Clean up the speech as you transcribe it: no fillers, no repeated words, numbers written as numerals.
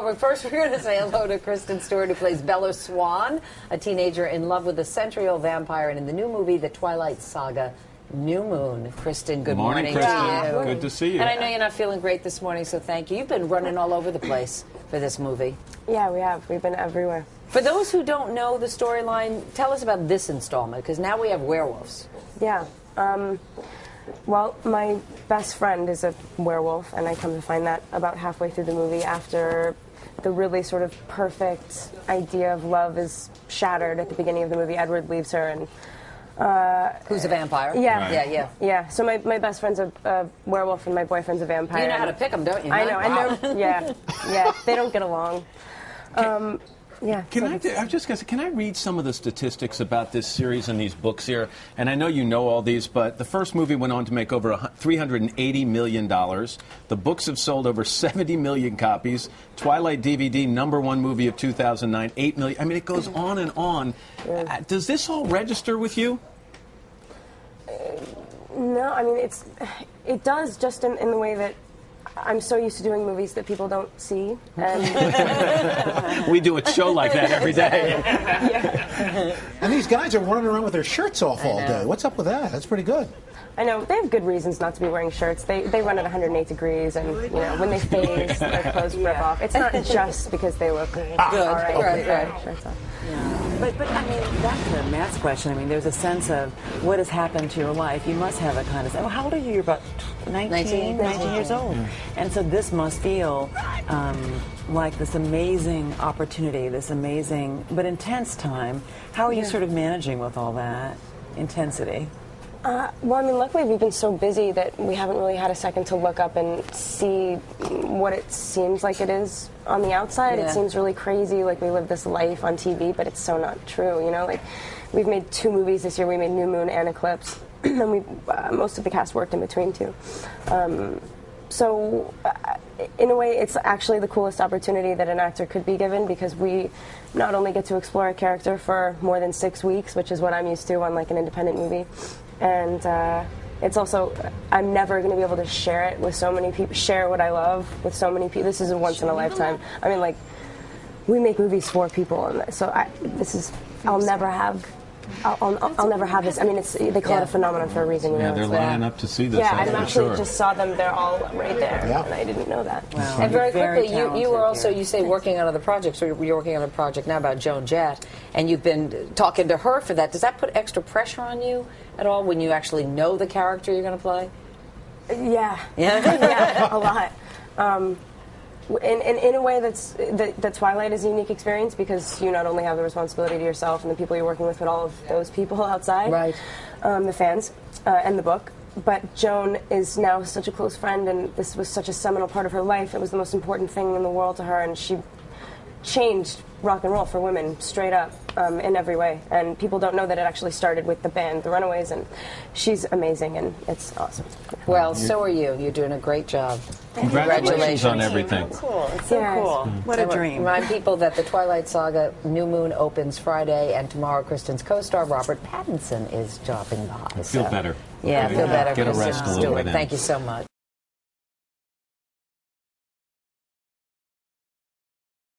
but first we're going to say hello to Kristen Stewart, who plays Bella Swan, a teenager in love with a century-old vampire, and in the new movie, The Twilight Saga, New Moon. Kristen, good morning. Kristen. To you. Good to see you. And I know you're not feeling great this morning, so thank you. You've been running all over the place for this movie. Yeah, we have. We've been everywhere. For those who don't know the storyline, tell us about this installment, because now we have werewolves. Yeah. Well, my best friend is a werewolf, and I come to find that about halfway through the movie after the really sort of perfect idea of love is shattered at the beginning of the movie. Edward leaves her, and who's a vampire? Yeah, right. yeah. So my best friend's a werewolf, and my boyfriend's a vampire. You know how to pick them, don't you? I know. Wow. And yeah, they don't get along. Yeah. I was just going to say, can I read some of the statistics about this series and these books here? And I know you know all these, but the first movie went on to make over $380 million. The books have sold over 70 million copies. Twilight DVD, #1 movie of 2009, 8 million. I mean, it goes on and on. Yeah. Does this all register with you? No, I mean, it does, just in the way that I'm so used to doing movies that people don't see. And we do a show like that every day. Yeah. And these guys are running around with their shirts off all day. What's up with that? That's pretty good. I know. They have good reasons not to be wearing shirts. They run at 108 degrees, and you know, when they phase, their clothes rip off. It's not just because they look good. All right. Shirts off. Yeah. But I mean, back to Matt's question, I mean, there's a sense of what has happened to your life. You must have a kind of, how old are you? You're about 19 years old. Yeah. And so this must feel like this amazing opportunity, this amazing but intense time. How are you sort of managing with all that intensity? Well, I mean, luckily we've been so busy that we haven't really had a second to look up and see what it seems like it is on the outside. Yeah. It seems really crazy, like we live this life on TV, but it's so not true, you know? Like, we've made 2 movies this year. We made New Moon and Eclipse, and most of the cast worked in between, too. So, in a way, it's actually the coolest opportunity that an actor could be given, because we not only get to explore a character for more than 6 weeks, which is what I'm used to on like an independent movie, and it's also, I'm never going to be able to share it with so many people, share what I love with so many people. This is a once in a lifetime. I mean, like, we make movies for people, and so I'll never have this. I mean, they call it a phenomenon for a reason. You know? They're lining up to see this. Yeah, I actually just saw them. They're all right there, and I didn't know that. Wow. And very quickly, you were also, you say, working on other projects. So you're working on a project now about Joan Jett, and you've been talking to her for that. Does that put extra pressure on you at all when you actually know the character you're going to play? Yeah, a lot. In a way, that Twilight is a unique experience, because you not only have the responsibility to yourself and the people you're working with, but all of those people outside, right? The fans and the book. But Joan is now such a close friend, and this was such a seminal part of her life. It was the most important thing in the world to her, and she changed rock and roll for women straight up in every way. And people don't know that it actually started with the band, The Runaways, and she's amazing, and it's awesome. Well, so are you. You're doing a great job. Congratulations on everything. Cool. It's so cool. What a dream. Remind people that The Twilight Saga New Moon opens Friday, and tomorrow Kristen's co-star Robert Pattinson is dropping by. Feel better. Yeah, feel better. Get a rest a little bit. Thank you so much.